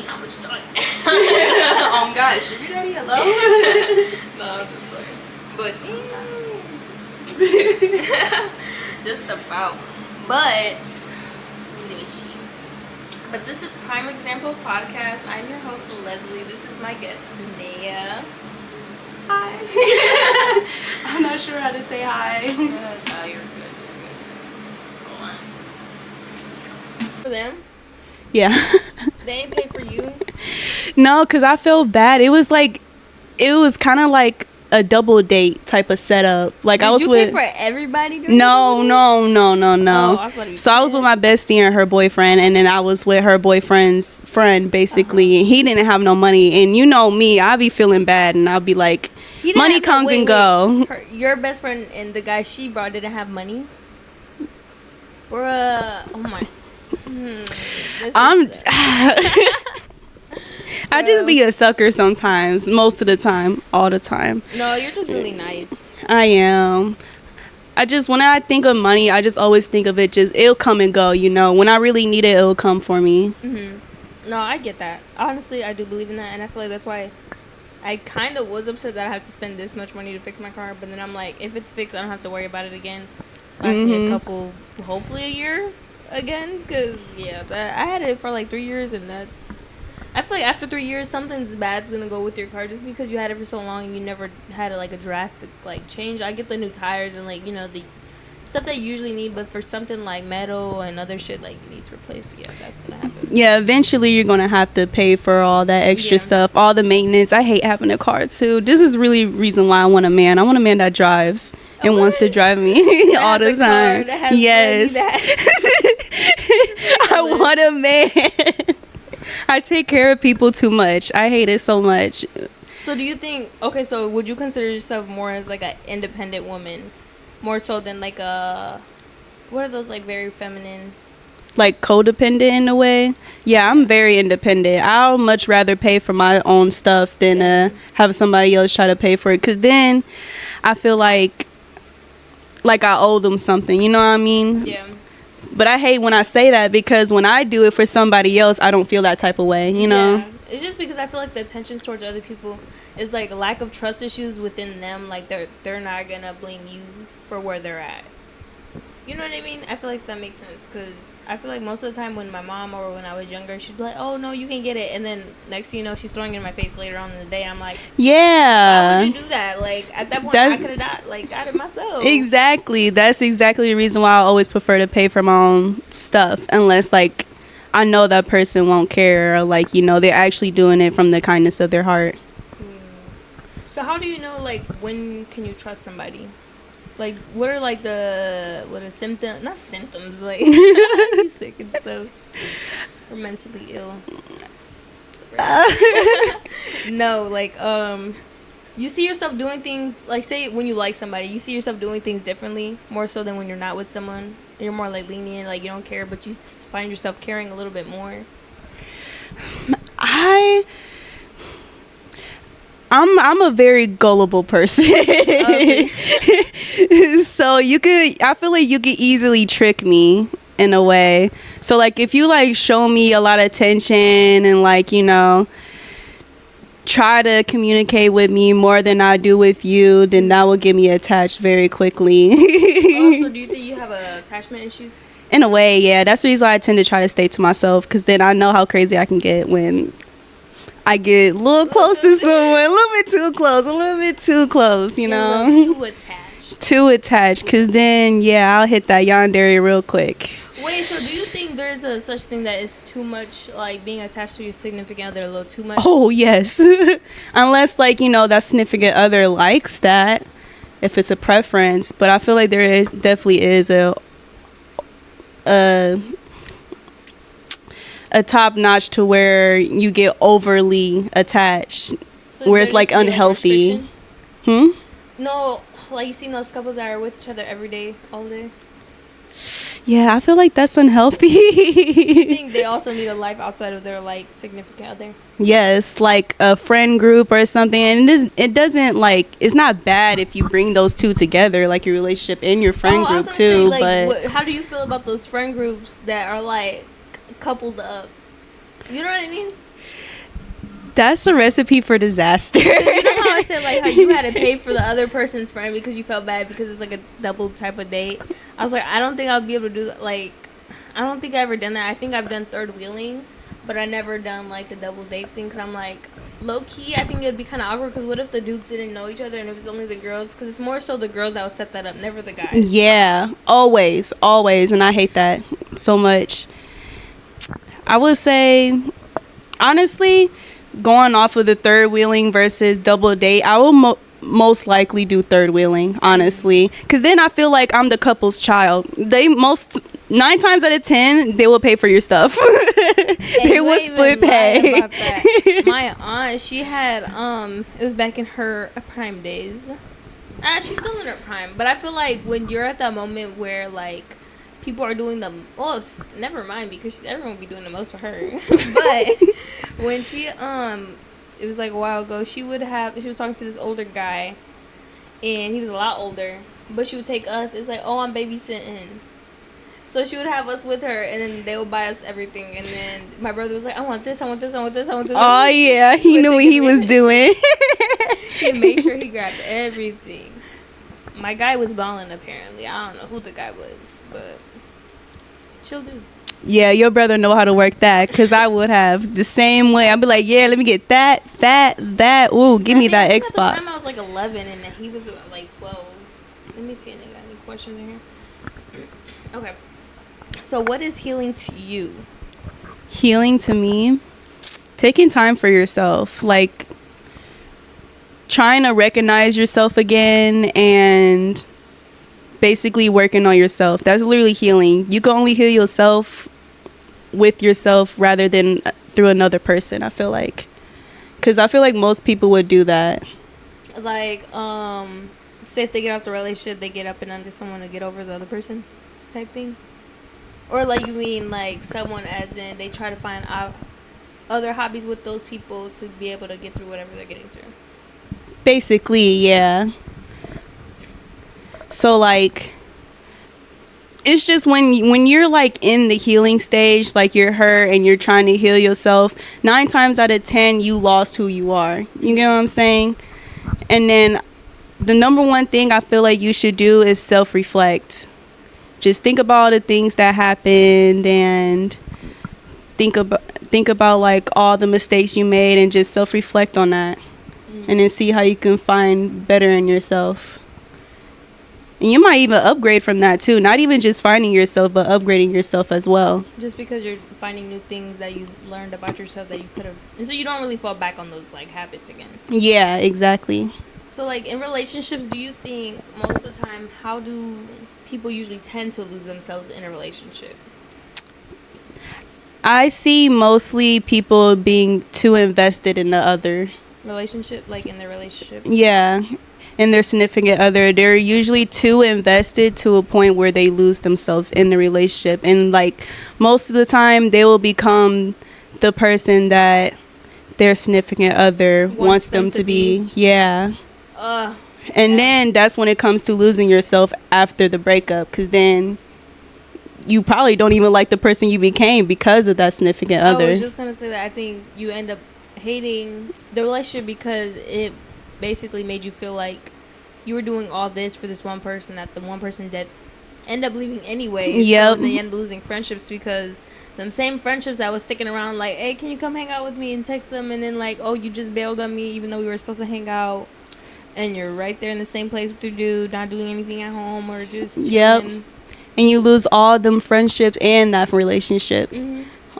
how much time? Oh God, should we ready? Hello? No, I'm just playing. But just about. But let me see. But this is prime example podcast. I'm your host Leslie. This is my guest Nia. Hi. I'm not sure how to say hi. No, you're good. Hold on. For them, Yeah. they ain't pay for you. No, because I feel bad. It was kind of like a double date type of setup. Like Did I was you with. pay for everybody? No. Oh, I thought you So I was with my bestie and her boyfriend, and then I was with her boyfriend's friend, basically. And he didn't have no money, and you know me, I'll be feeling bad, and I'll be like, money comes and go. Your best friend and the guy she brought didn't have money, bruh. Oh my. I just be a sucker sometimes, most of the time, all the time. No, you're just really nice. I am. When I think of money, I just always think of it it'll come and go, you know. When I really need it, it'll come for me. Mm-hmm. No, I get that. Honestly, I do believe in that, and I feel like that's why I kind of was upset that I have to spend this much money to fix my car, but then I'm like, if it's fixed, I don't have to worry about it again. Last me a couple, hopefully a year again, because, yeah, I had it for like 3 years, and I feel like after 3 years, something's bad's gonna go with your car just because you had it for so long and you never had a drastic change. I get the new tires and the stuff that you usually need, but for something like metal and other shit needs replaced, yeah, that's gonna happen. Yeah, eventually you're gonna have to pay for all that extra stuff, all the maintenance. I hate having a car too. This is really the reason why I want a man. I want a man that drives and wants to drive me all the time. Yes. I want a man. I take care of people too much. I hate it so much. So do you think, okay, so would you consider yourself more as an independent woman, more so than what are those very feminine? Like codependent in a way? Yeah, I'm very independent. I'll much rather pay for my own stuff than have somebody else try to pay for it. Because then I feel like I owe them something. You know what I mean? Yeah. But I hate when I say that because when I do it for somebody else, I don't feel that type of way, you know? Yeah. It's just because I feel like the attention towards other people is lack of trust issues within them. They're not going to blame you for where they're at. You know what I mean? I feel like that makes sense because I feel like most of the time when my mom or when I was younger, she'd be like, oh, no, you can get it. And then next thing you know, she's throwing it in my face later on in the day. I'm like, yeah. why would you do that? At that point, I could have got it myself. Exactly. That's exactly the reason why I always prefer to pay for my own stuff unless, I know that person won't care or, they're actually doing it from the kindness of their heart. So how do you know, when can you trust somebody? What are what are symptoms? Not symptoms, you sick and stuff. Or mentally ill. No, you see yourself doing things, say when you like somebody, you see yourself doing things differently, more so than when you're not with someone. You're more lenient, you don't care, but you find yourself caring a little bit more. I'm a very gullible person. Okay. So I feel like you could easily trick me in a way. So if you show me a lot of attention and try to communicate with me more than I do with you, then that will get me attached very quickly. Also, do you think you have attachment issues? In a way, yeah. That's the reason why I tend to try to stay to myself, because then I know how crazy I can get when I get a little close to someone, a little bit too close, you know? Too attached, because then, I'll hit that yandere real quick. Wait, so do you think there's a such thing that is too much, being attached to your significant other a little too much? Oh, yes. Unless, that significant other likes that, if it's a preference. But I feel like definitely is a top notch to where you get overly attached, so where it's unhealthy. No, you seen those couples that are with each other every day, all day. Yeah, I feel like that's unhealthy. Do you think they also need a life outside of their significant other? Yes, a friend group or something. And it doesn't it's not bad if you bring those two together, your relationship and your friend group too. But how do you feel about those friend groups that are coupled up? You know what I mean? That's a recipe for disaster. Because you know how I said, like, how you had to pay for the other person's friend because you felt bad because it's like a double type of date. I was like, I don't think I'll be able to do that. Like, I don't think I've ever done that. I think I've done third wheeling, but I never done like the double date thing. Because I'm like, low key, I think it'd be kind of awkward. Because what if the dudes didn't know each other and it was only the girls? Because it's more so the girls that would set that up, never the guys. Yeah, always, and I hate that so much. I would say, honestly, going off of the third wheeling versus double date, I will most likely do third wheeling, honestly, because then I feel like I'm the couple's child. 9 times out of 10 they will pay for your stuff. They will split pay. About that. My aunt, she had it was back in her prime days. She's still in her prime, but I feel like when you're at that moment where like people are doing never mind, because everyone will be doing the most for her. But when she it was like a while ago, she was talking to this older guy, and he was a lot older, but she would take us. It's like, oh, I'm babysitting. So she would have us with her, and then they would buy us everything. And then my brother was like, I want this, I want this, I want this, I want this. Oh, yeah. He knew what he was doing. He made sure he grabbed everything. My guy was balling, apparently. I don't know who the guy was, but she'll do. Yeah, your brother know how to work that, because I would have the same way. I'd be like, yeah, let me get that. Ooh, give me that Xbox. At the time I was like 11, and he was like 12. Let me see if I got any questions in here. Okay. So what is healing to you? Healing to me, taking time for yourself, like trying to recognize yourself again and basically working on yourself. That's literally healing. You can only heal yourself with yourself rather than through another person, I feel like. Because I feel like most people would do that. Like, say if they get off the relationship, they get up and under someone to get over the other person type thing? Or like, you mean like someone as in they try to find other hobbies with those people to be able to get through whatever they're getting through? Basically, yeah. So like, it's just when you're like in the healing stage, like you're hurt and you're trying to heal yourself, 9 times out of 10 you lost who you are. You get what I'm saying? And then the number one thing I feel like you should do is self-reflect. Just think about all the things that happened and think about like all the mistakes you made and just self-reflect on that. And then see how you can find better in yourself. And you might even upgrade from that too. Not even just finding yourself, but upgrading yourself as well. Just because you're finding new things that you learned about yourself that you could have, and so you don't really fall back on those like habits again. Yeah, exactly. So like in relationships, do you think most of the time, how do people usually tend to lose themselves in a relationship? I see mostly people being too invested in the other relationship, like in their relationship. Yeah, and their significant other. They're usually too invested to a point where they lose themselves in the relationship, and like most of the time they will become the person that their significant other wants them to be. Yeah. And then that's when it comes to losing yourself after the breakup, because then you probably don't even like the person you became because of that significant other. I was just gonna say that I think you end up hating the relationship because it basically made you feel like you were doing all this for this one person that the one person that end up leaving anyway. Yep. So they end up losing friendships because them same friendships that was sticking around like, hey, can you come hang out with me, and text them, and then like, oh, you just bailed on me even though we were supposed to hang out, and you're right there in the same place with your dude, not doing anything at home or just chilling. Yep. And you lose all them friendships and that relationship.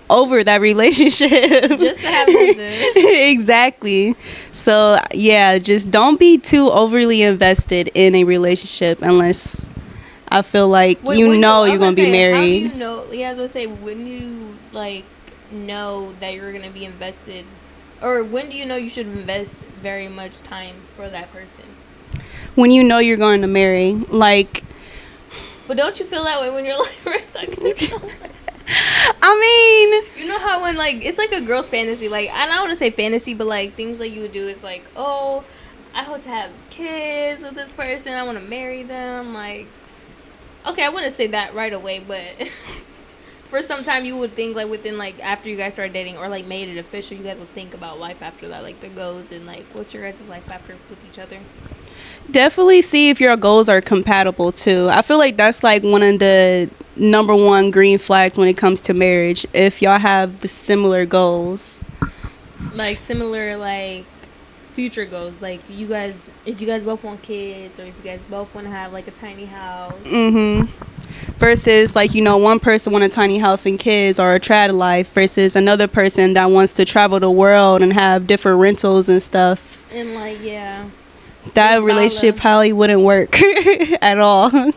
Over that relationship. Just to have something. Exactly. So yeah, just don't be too overly invested in a relationship unless I feel like you're gonna be married. How do you know? Yeah, I was gonna say, when you like know that you're gonna be invested, or when do you know you should invest very much time for that person? When you know you're going to marry, like. But don't you feel that way when you're like, we're stuck in somewhere? I mean, you know how when like it's like a girl's fantasy, like, I don't want to say fantasy, but like things that you would do is like, oh, I hope to have kids with this person, I want to marry them. Like, okay, I wouldn't say that right away, but for some time you would think like within like after you guys started dating or like made it official, you guys would think about life after that, like the goals and like what's your guys' life after with each other. Definitely see if your goals are compatible too. I feel like that's like one of the number one green flags when it comes to marriage. If y'all have the similar goals, like similar like future goals, like you guys, if you guys both want kids or if you guys both want to have like a tiny house. Versus like, you know, one person want a tiny house and kids or a trad life versus another person that wants to travel the world and have different rentals and stuff. And like, yeah, that relationship probably wouldn't work at all.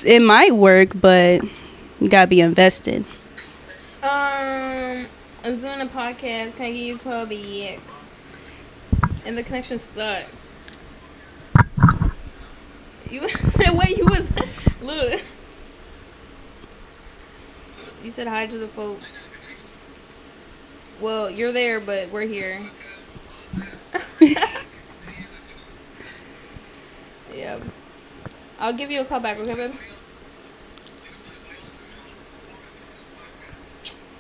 It might work, but you gotta be invested. I was doing a podcast. Can I get you a call? Yeah. And the connection sucks. You wait, you was look. You said hi to the folks. Well, you're there, but we're here. Yeah. I'll give you a call back, okay, babe?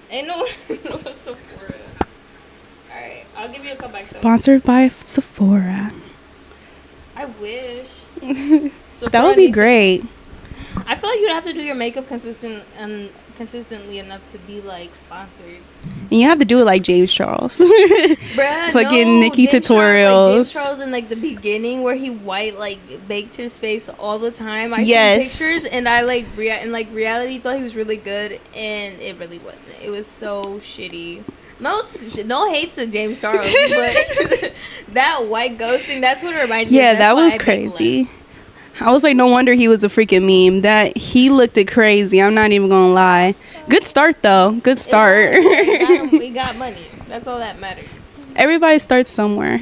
Ain't no Sephora. Alright, I'll give you a call back. Sponsored by Sephora. I wish. That would be great. I feel like you'd have to do your makeup consistently enough to be like sponsored. And you have to do it like James Charles. Bruh, fucking Nikki James tutorials. Charles, like James Charles in like the beginning where he baked his face all the time. I seen pictures and I like in like reality thought he was really good and it really wasn't. It was so shitty. No hate to James Charles, but that white ghost thing, that's what it reminds me of. Yeah, that was crazy. I was like, no wonder he was a freaking meme. That he looked it crazy. I'm not even gonna lie. Good start though. Good start. We got money. That's all that matters. Everybody starts somewhere.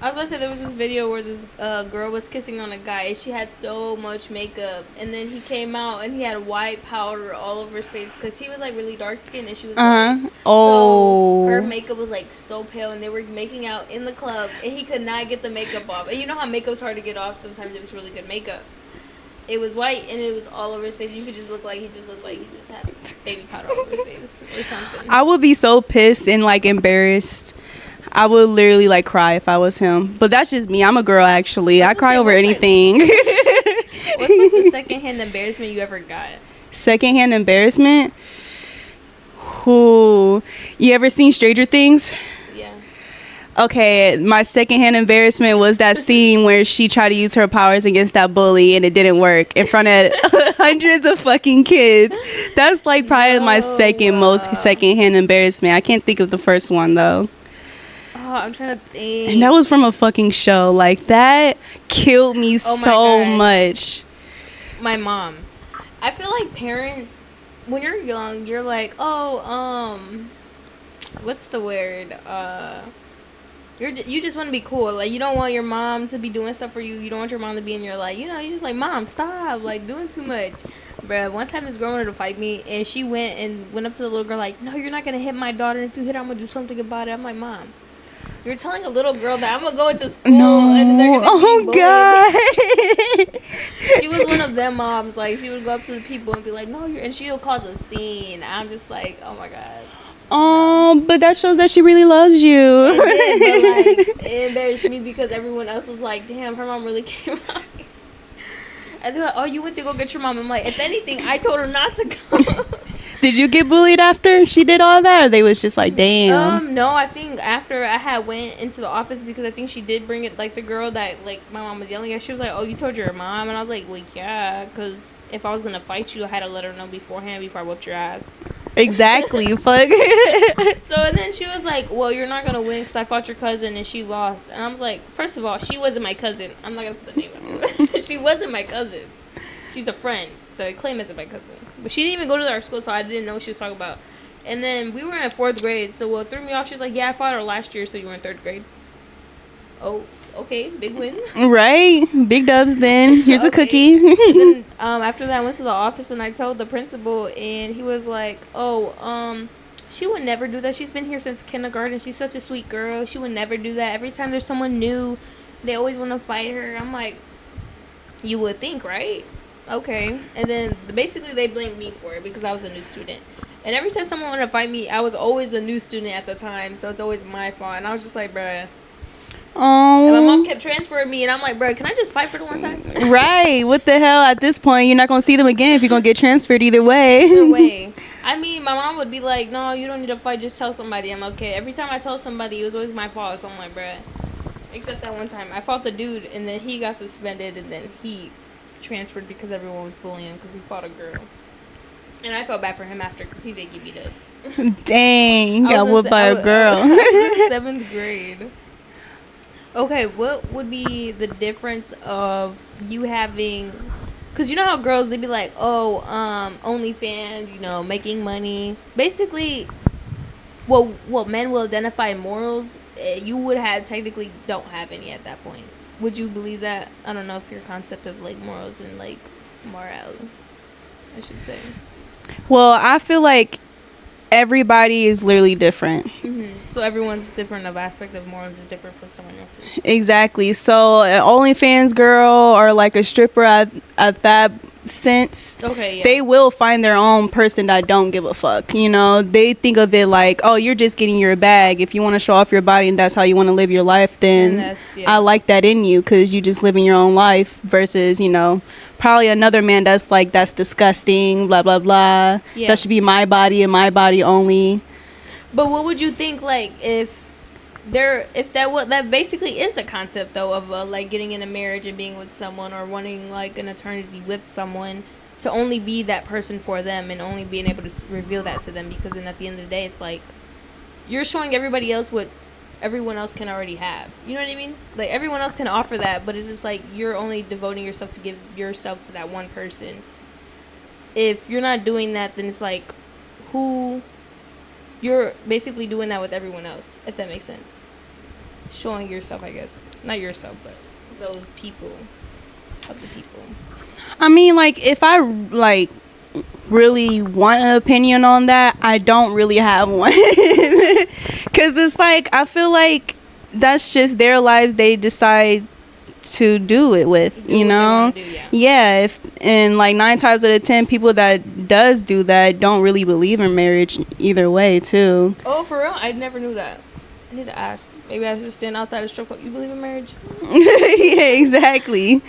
I was about to say there was this video where this girl was kissing on a guy and she had so much makeup and then he came out and he had white powder all over his face because he was like really dark skinned and she was white. So her makeup was like so pale and they were making out in the club and he could not get the makeup off. And you know how makeup's hard to get off sometimes if it's really good makeup. It was white and it was all over his face. You could just look like he just had baby powder all over his face or something. I would be so pissed and like embarrassed. I would literally like cry if I was him. But that's just me. I'm a girl actually. I cry over anything. What's like the secondhand embarrassment you ever got? Secondhand embarrassment? Ooh. You ever seen Stranger Things? Yeah. Okay, my secondhand embarrassment was that scene where she tried to use her powers against that bully and it didn't work in front of hundreds of fucking kids. That's like probably my most secondhand embarrassment. I can't think of the first one though. Oh, I'm trying to think. And that was from a fucking show. Like, that killed me so much. My mom. I feel like parents, when you're young, you're like, what's the word? You just want to be cool. Like, you don't want your mom to be doing stuff for you. You don't want your mom to be in your life. You know, you're just like, Mom, stop. Like, doing too much. Bruh, one time this girl wanted to fight me, and she went up to the little girl like, no, you're not going to hit my daughter. If you hit her, I'm going to do something about it. I'm like, Mom. You're telling a little girl that I'm gonna go into school and they're gonna be bullied. God. She was one of them moms. Like, she would go up to the people and be like, "No, you're," and she'll cause a scene. I'm just like, oh my god. Oh, but that shows that she really loves you. It did, but like, it embarrassed me because everyone else was like, "Damn, her mom really came out." And they're like, "Oh, you went to go get your mom." I'm like, if anything, I told her not to go. Did you get bullied after she did all that, or they was just like, damn? No, I think after I had went into the office because I think she did bring it, like the girl that like my mom was yelling at, she was like, oh, you told your mom? And I was like, well, yeah, because if I was going to fight you, I had to let her know beforehand before I whooped your ass. Exactly. Fuck. So, and then she was like, well, you're not going to win because I fought your cousin and she lost. And I was like, first of all, she wasn't my cousin. I'm not going to put the name out there. She wasn't my cousin. She's a friend that I claim isn't my cousin. But she didn't even go to our school, so I didn't know what she was talking about. And then we were in 4th grade, so what threw me off, she was like, yeah, I fought her last year, so you were in 3rd grade. Oh, okay, big win. Right, big dubs then. Here's a cookie. Then after that, I went to the office, and I told the principal, and he was like, she would never do that. She's been here since kindergarten. She's such a sweet girl. She would never do that. Every time there's someone new, they always want to fight her. I'm like, you would think, right? Okay. And then basically they blamed me for it because I was a new student. And every time someone wanted to fight me, I was always the new student at the time, so it's always my fault. And I was just like, bruh. And my mom kept transferring me, and I'm like, bruh, can I just fight for the one time? Right. What the hell? At this point, you're not going to see them again if you're going to get transferred either way. Either way. I mean, my mom would be like, no, you don't need to fight, just tell somebody. I'm like, okay. Every time I told somebody, it was always my fault. So I'm like, bruh. Except that one time. I fought the dude, and then he got suspended, and then he transferred because everyone was bullying him because he fought a girl. And I felt bad for him after because he did give me the... Dang. Got whooped by a girl. I was in 7th grade. Okay, what would be the difference of you having... Because you know how girls, they be like, oh, OnlyFans, you know, making money. Basically, what men will identify morals, you would have technically don't have any at that point. Would you believe that? I don't know if your concept of, like, morals and, like, morality, I should say. Well, I feel like everybody is literally different. Mm-hmm. So everyone's different. Of aspect of morals is different from someone else's. Exactly. So an OnlyFans girl or like a stripper at that sense, okay, yeah. They will find their own person that don't give a fuck. You know, they think of it like, oh, you're just getting your bag. If you want to show off your body and that's how you want to live your life, then I like that in you because you just living your own life versus, you know, probably another man that's like, that's disgusting, blah, blah, blah. Yeah. That should be my body and my body only. But what would you think, like, if that basically is the concept, though, of, like, getting in a marriage and being with someone or wanting, like, an eternity with someone to only be that person for them and only being able to reveal that to them because then at the end of the day, it's like you're showing everybody else what everyone else can already have. You know what I mean? Like, everyone else can offer that, but it's just like you're only devoting yourself to give yourself to that one person. If you're not doing that, then it's like you're basically doing that with everyone else, if that makes sense. Showing yourself, I guess. Not yourself, but those people. Of the people. I mean, like, if I, like, really want an opinion on that, I don't really have one. Because it's like, I feel like that's just their lives they decide to do it with, you know? Yeah, and like 9 times out of 10 people that does do that don't really believe in marriage either way too. Oh, for real? I never knew that. I need to ask. Maybe I was just standing outside a strip club. You believe in marriage? Yeah, exactly.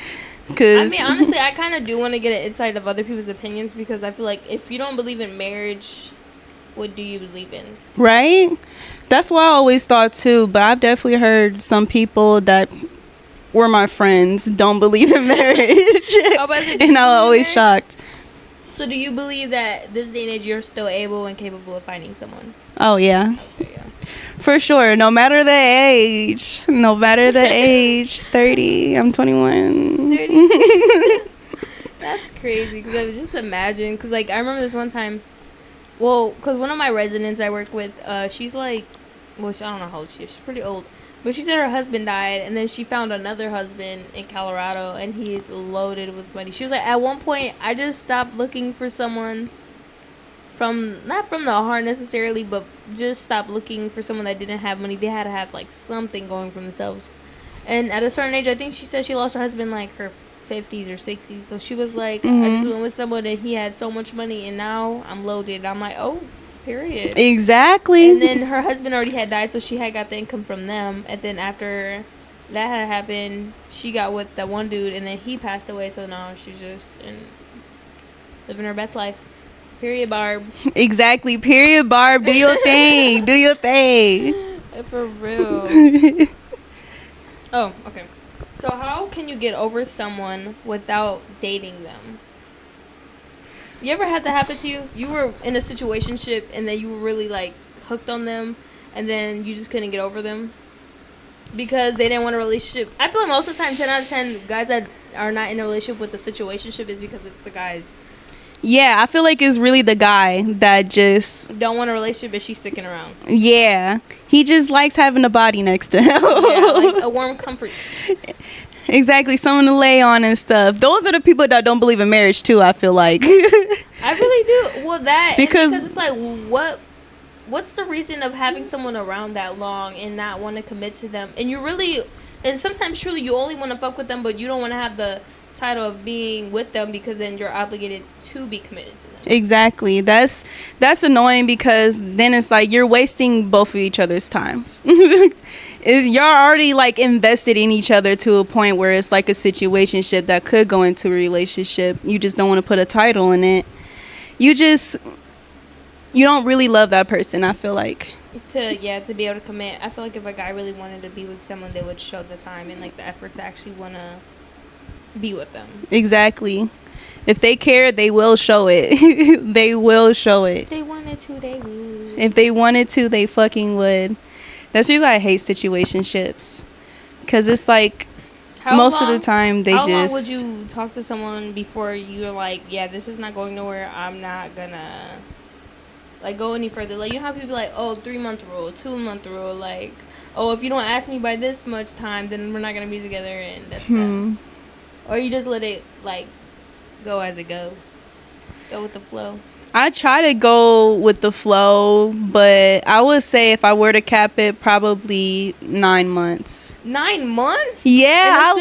I mean, honestly, I kind of do want to get an insight of other people's opinions because I feel like if you don't believe in marriage, what do you believe in? Right? That's what I always thought too, but I've definitely heard some people that were my friends don't believe in marriage. And I was always shocked. So do you believe that this day and age you're still able and capable of finding someone? Oh, yeah. Okay, yeah. For sure. No matter the age. 30. I'm 21. 30. That's crazy. Because I was just imagine. Because, like, I remember this one time. Well, because one of my residents I work with, she's like, well, I don't know how old she is. She's pretty old. But she said her husband died, and then she found another husband in Colorado, and he's loaded with money. She was like, at one point, I just stopped looking for someone not from the heart necessarily, but just stopped looking for someone that didn't have money. They had to have, like, something going for themselves. And at a certain age, I think she said she lost her husband, like, her 50s or 60s. So she was like, I just went with someone, and he had so much money, and now I'm loaded. I'm like, oh. Period. Exactly. And then her husband already had died, so she had got the income from them. And then after that had happened, she got with that one dude, and then he passed away. So now she's just living her best life. Period, Barb. Exactly. Period, Barb. Do your thing. Do your thing. For real. Oh, okay. So how can you get over someone without dating them? You ever had that happen to you? You were in a situationship and then you were really, like, hooked on them and then you just couldn't get over them because they didn't want a relationship. I feel like most of the time, 10 out of 10 guys that are not in a relationship with a situationship is because it's the guys. Yeah, I feel like it's really the guy that just don't want a relationship, but she's sticking around. Yeah. He just likes having a body next to him. Yeah, like a warm comforts. Exactly, someone to lay on and stuff. Those are the people that don't believe in marriage too, I feel like. I really do. Well, because it's like, what's the reason of having someone around that long and not want to commit to them? And you really, and sometimes truly you only want to fuck with them, but you don't want to have the title of being with them because then you're obligated to be committed to them. Exactly. That's annoying because then it's like you're wasting both of each other's times. You're already like invested in each other to a point where it's like a situationship that could go into a relationship. You just don't want to put a title in it. You don't really love that person, I feel like. To be able to commit. I feel like if a guy really wanted to be with someone, they would show the time and like the effort to actually want to be with them. Exactly. If they care, they will show it. They will show it. If they wanted to, they would. If they wanted to, they fucking would. That's the reason I hate situationships. Because it's like, most of the time, they just... How long would you talk to someone before you're like, yeah, this is not going nowhere, I'm not gonna... like go any further? Like, you know how people be like, oh, 3-month rule, 2-month rule, like, oh, if you don't ask me by this much time, then we're not gonna be together, and that's that. Or you just let it like go as it go with the flow. I try to go with the flow, but I would say if I were to cap it, probably 9 months. 9 months? Yeah,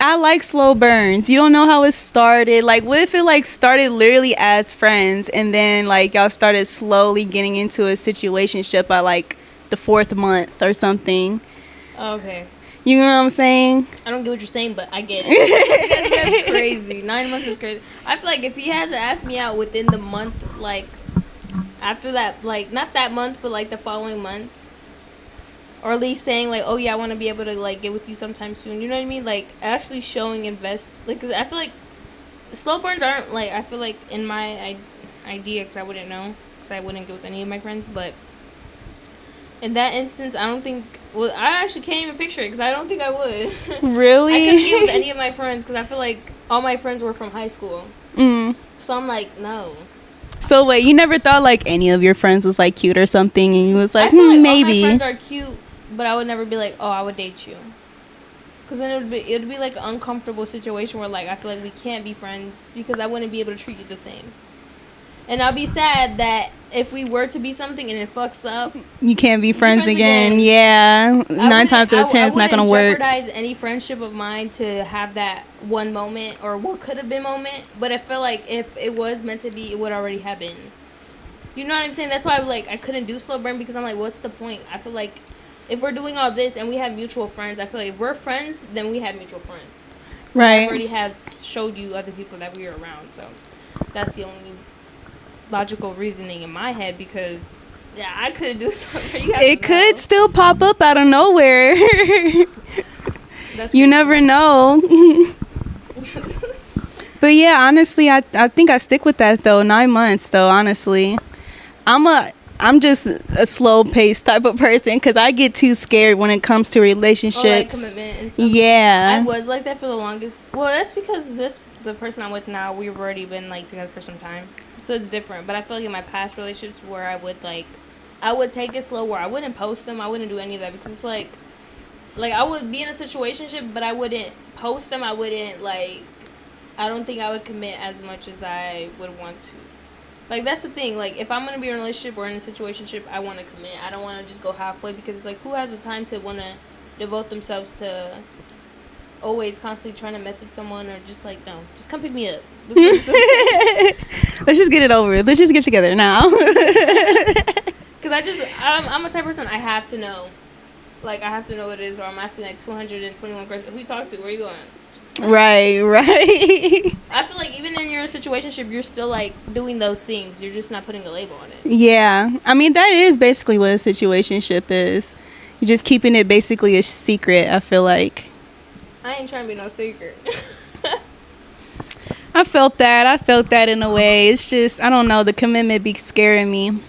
I like slow burns. You don't know how it started. Like, what if it like started literally as friends and then like y'all started slowly getting into a situationship by like the 4th month or something? Okay. You know what I'm saying? I don't get what you're saying, but I get it. That's crazy. 9 months is crazy. I feel like if he hasn't asked me out within the month, like after that, like not that month, but like the following months, or at least saying like, oh yeah, I want to be able to like get with you sometime soon. You know what I mean? Like actually showing like, cause I feel like slow burns aren't like, I feel like in my idea, cause I wouldn't know, cause I wouldn't get with any of my friends, but in that instance, I don't think. Well, I actually can't even picture it because I don't think I would. Really? I couldn't get with any of my friends because I feel like all my friends were from high school. So I'm like, no. So wait, you never thought like any of your friends was like cute or something, and you was like, I feel like maybe. all my friends are cute, but I would never be like, oh, I would date you. Because then it would be like an uncomfortable situation where like I feel like we can't be friends because I wouldn't be able to treat you the same. And I'll be sad that if we were to be something and it fucks up, you can't be friends again. Yeah, 9 times out of 10, it's not gonna work. I wouldn't jeopardize any friendship of mine to have that one moment or what could have been moment. But I feel like if it was meant to be, it would already have been. You know what I'm saying? That's why I couldn't do slow burn because I'm like, what's the point? I feel like if we're doing all this and we have mutual friends, I feel like if we're friends, then we have mutual friends. Right. I already have showed you other people that we are around, so that's the only logical reasoning in my head because I couldn't do something. It could still pop up out of nowhere. You never know. But yeah, honestly, I think I stick with that though. 9 months though, honestly. I'm just a slow paced type of person because I get too scared when it comes to relationships. Like commitment and stuff. Yeah. I was like that for the longest. Well, that's because the person I'm with now, we've already been like together for some time. So it's different. But I feel like in my past relationships where I would take it slow, where I wouldn't post them, I wouldn't do any of that because it's like I would be in a situationship, but I wouldn't post them. I wouldn't I don't think I would commit as much as I would want to. Like, that's the thing. Like, if I'm going to be in a relationship or in a situationship, I want to commit. I don't want to just go halfway because it's like, who has the time to want to devote themselves to always constantly trying to message someone or just like, no, just come pick me up. Let's just get it over with. Let's just get together now. Because I'm a type of person, I have to know. Like, I have to know what it is, or I'm asking like 221 questions. Who you talk to? Where you going? Right. I feel like even in your situationship, you're still like doing those things. You're just not putting a label on it. Yeah. I mean, that is basically what a situationship is. You're just keeping it basically a secret, I feel like. I ain't trying to be no secret. I felt that in a way. It's just, I don't know, the commitment be scaring me.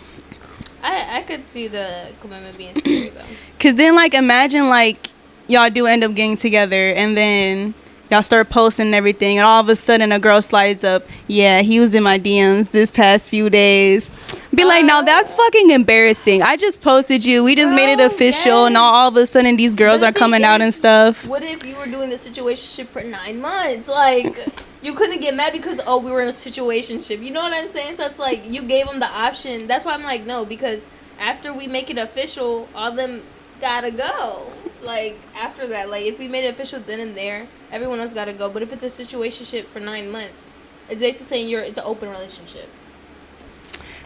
I could see the commitment being scary though. Cause then like imagine like y'all do end up getting together and then y'all start posting and everything and all of a sudden a girl slides up, yeah, he was in my DMs this past few days. Be like, no, that's fucking embarrassing. I just posted you. We just made it official. Yes. And all of a sudden these girls are coming out and stuff. What if you were doing the situationship for 9 months? Like, you couldn't get mad because, oh, we were in a situationship. You know what I'm saying? So it's like you gave them the option. That's why I'm like, no, because after we make it official, all them gotta go. like after that, like if we made it official then and there, everyone else got to go. But if it's a situationship for 9 months, it's basically saying it's an open relationship.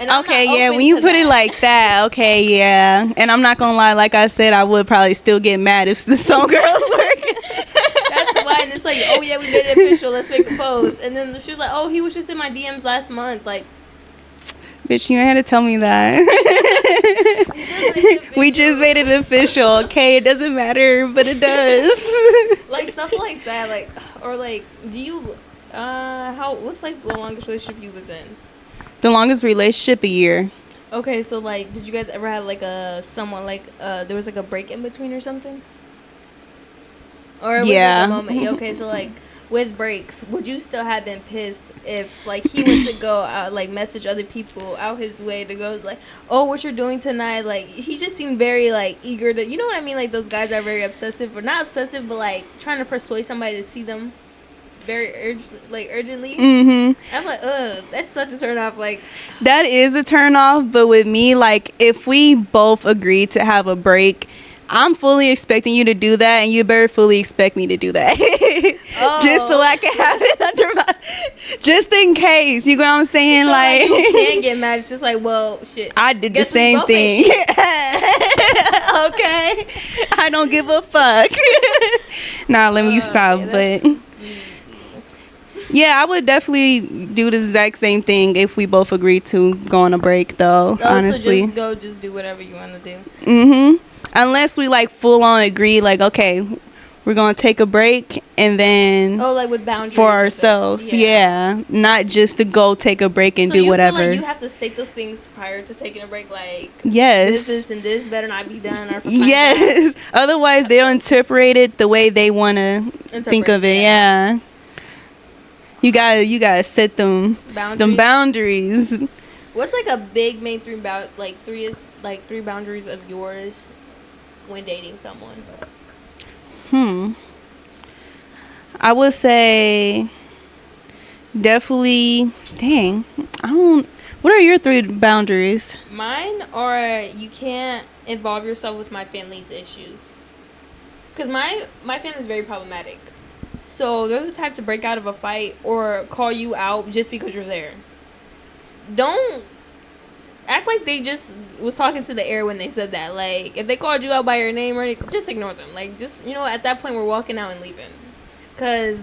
And okay, yeah, when you put it like that, okay, yeah. And I'm not gonna lie, like I said, I would probably still get mad if some girls working. That's why, and it's like, oh yeah, we made it official, let's make a post. And then she was like, oh, he was just in my DMs last month, like. Bitch, you ain't had to tell me that. We just made it official, okay? It doesn't matter, but it does. Like stuff like that, like, or like, do you, what's like the longest relationship you was in? The longest relationship, a year. Okay, so like, did you guys ever have like there was like a break in between or something? Or was yeah. Like a moment? Okay, so like with breaks, would you still have been pissed if like he went to go out, like message other people out his way to go like, oh, what you're doing tonight? Like he just seemed very like eager to, you know what I mean? Like those guys are very obsessive, or not obsessive, but like trying to persuade somebody to see them. Very urgently. I'm like, ugh, that's such a turn off. Like, that is a turn off. But with me, like, if we both agree to have a break, I'm fully expecting you to do that, and you better fully expect me to do that. Just so I can have it under my, just in case. You know what I'm saying? So like, you can't get mad. It's just like, well, shit. I did the same thing. Okay, I don't give a fuck. Nah, let me stop. Okay, but. Yeah, I would definitely do the exact same thing if we both agreed to go on a break, though. Honestly, so just do whatever you want to do. Unless we like full on agree, like, okay, we're gonna take a break and then like with boundaries for ourselves. Yeah, not just to go take a break and do whatever. Feel like you have to state those things prior to taking a break, like yes, this and this better not be done. Or yes, otherwise they'll interpret it the way they wanna think of it. Yeah. You gotta set them boundaries. What's like a big main three three boundaries of yours when dating someone? I would say definitely. Dang, I don't. What are your 3 boundaries? Mine are you can't involve yourself with my family's issues. Cause my family is very problematic. So they're the type to break out of a fight or call you out just because you're there. Don't act like they just was talking to the air when they said that. Like, if they called you out by your name or anything, just ignore them. Like, just, at that point, we're walking out and leaving. Because